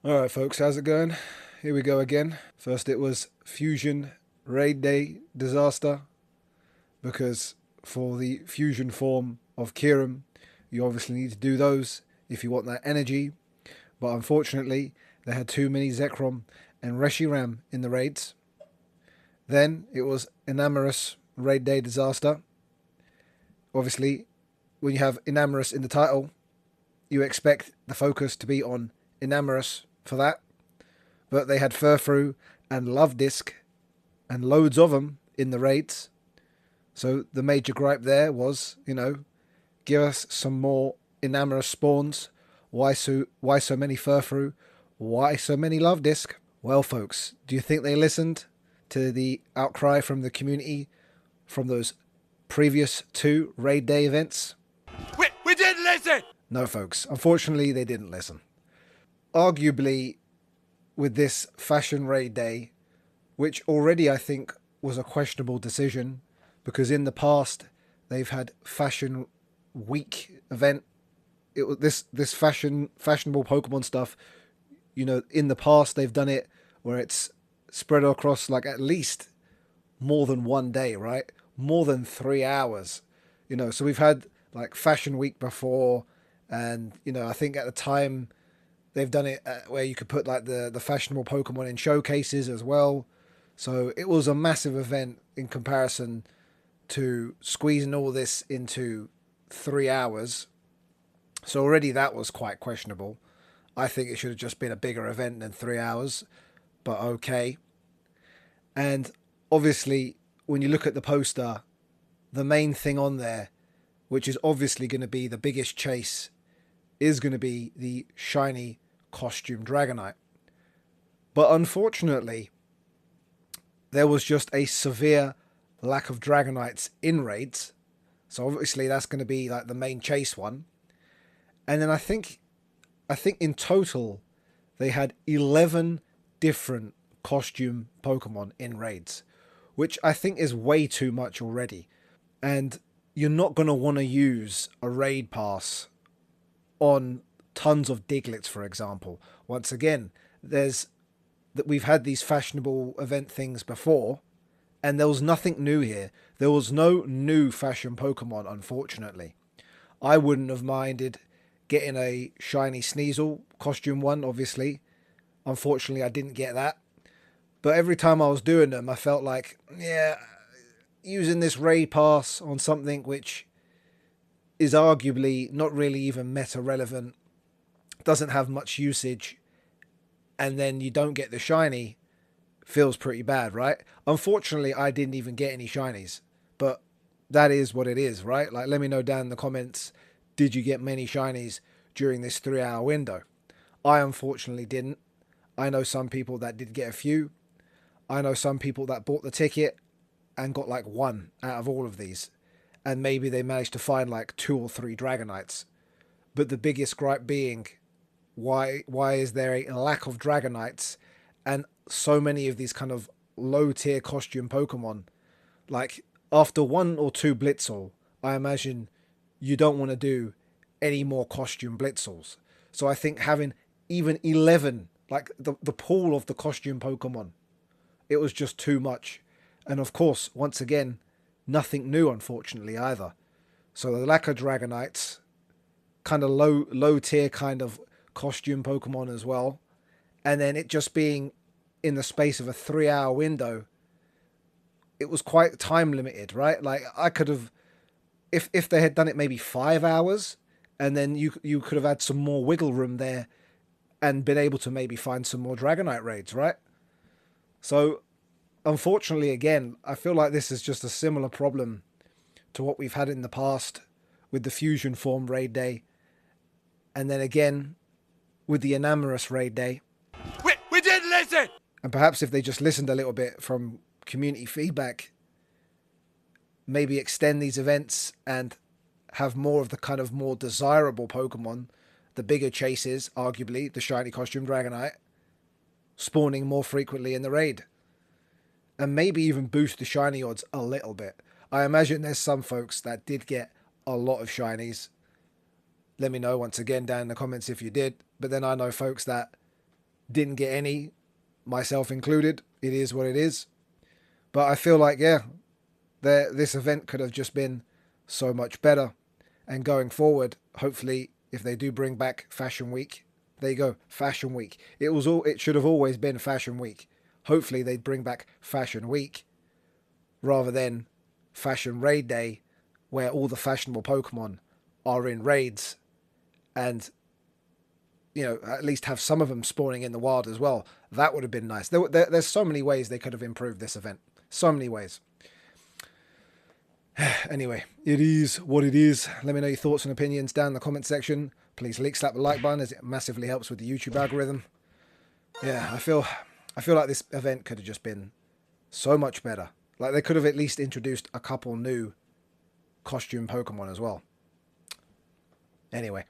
Alright folks, how's it going? Here we go again. First it was Fusion Raid Day disaster, because for the fusion form of Kieran, you obviously need to do those if you want that energy. But unfortunately, they had too many Zekrom and Reshiram in the raids. Then it was Enamorous Raid Day disaster. Obviously, when you have Enamorous in the title, you expect the focus to be on Enamorous for that. But they had Furfrou and Love Disc and loads of them in the raids. So the major gripe there was, give us some more Enamorous spawns. Why so many Furfrou? Why so many Love Disc? Well, folks, do you think they listened to the outcry from the community from those previous two Raid Day events? We didn't listen! No, folks. Unfortunately, they didn't listen. Arguably, with this Fashion Raid Day, which already I think was a questionable decision, because in the past they've had Fashion Week event. It was this fashionable Pokemon stuff. In the past they've done it where it's spread across like at least more than one day, right? More than 3 hours. So we've had like Fashion Week before, and I think at the time they've done it where you could put like the fashionable Pokemon in showcases as well. So it was a massive event in comparison to squeezing all this into 3 hours. So already that was quite questionable. I think it should have just been a bigger event than 3 hours, but okay. And obviously, when you look at the poster, the main thing on there, which is obviously going to be the biggest chase, is going to be the shiny Costume Dragonite. But unfortunately, there was just a severe lack of Dragonites in raids. So obviously that's going to be like the main chase one. And then I think in total they had 11 different costume Pokemon in raids, which I think is way too much already. And you're not going to want to use a raid pass on tons of Diglets, for example. Once again, we've had these fashionable event things before, and there was nothing new here. There was no new fashion Pokemon, unfortunately. I wouldn't have minded getting a shiny Sneasel costume one, obviously. Unfortunately, I didn't get that. But every time I was doing them, I felt like, using this raid pass on something which is arguably not really even meta relevant, doesn't have much usage, and then you don't get the shiny, feels pretty bad, right? Unfortunately, I didn't even get any shinies, but that is what it is, right? Like, let me know down in the comments, did you get many shinies during this 3 hour window? I unfortunately didn't. I know some people that did get a few. I know some people that bought the ticket and got like one out of all of these, and maybe they managed to find like 2 or 3 Dragonites. But the biggest gripe being, why is there a lack of Dragonites and so many of these kind of low tier costume Pokemon? Like, after 1 or 2 Blitzel, I imagine you don't want to do any more costume Blitzels. So I think having even 11, like the pool of the costume Pokemon, it was just too much. And of course, once again, nothing new, unfortunately, either. So the lack of Dragonites, kind of low tier kind of costume Pokemon as well, and then it just being in the space of a 3 hour window, it was quite time limited, right? Like, I could have, if they had done it maybe 5 hours, and then you could have had some more wiggle room there and been able to maybe find some more Dragonite raids, right? So unfortunately, again, I feel like this is just a similar problem to what we've had in the past with the Fusion Form Raid Day, and then again with the Enamorous Raid Day. We didn't listen! And perhaps if they just listened a little bit from community feedback, maybe extend these events and have more of the kind of more desirable Pokemon, the bigger chases, arguably, the shiny Costume Dragonite, spawning more frequently in the raid. And maybe even boost the shiny odds a little bit. I imagine there's some folks that did get a lot of shinies. Let me know once again down in the comments if you did. But then I know folks that Didn't get any, myself included. It is what it is. But I feel like, yeah, this event could have just been so much better. And going forward, hopefully, if they do bring back Fashion Week, there you go, Fashion Week. It should have always been Fashion Week. Hopefully they'd bring back Fashion Week rather than Fashion Raid Day, where all the fashionable Pokemon are in raids, and at least have some of them spawning in the wild as well. That would have been nice. There's so many ways they could have improved this event. So many ways. Anyway, it is what it is. Let me know your thoughts and opinions down in the comment section. Please slap the like button, as it massively helps with the YouTube algorithm. Yeah, I feel like this event could have just been so much better. Like, they could have at least introduced a couple new costume Pokemon as well. Anyway.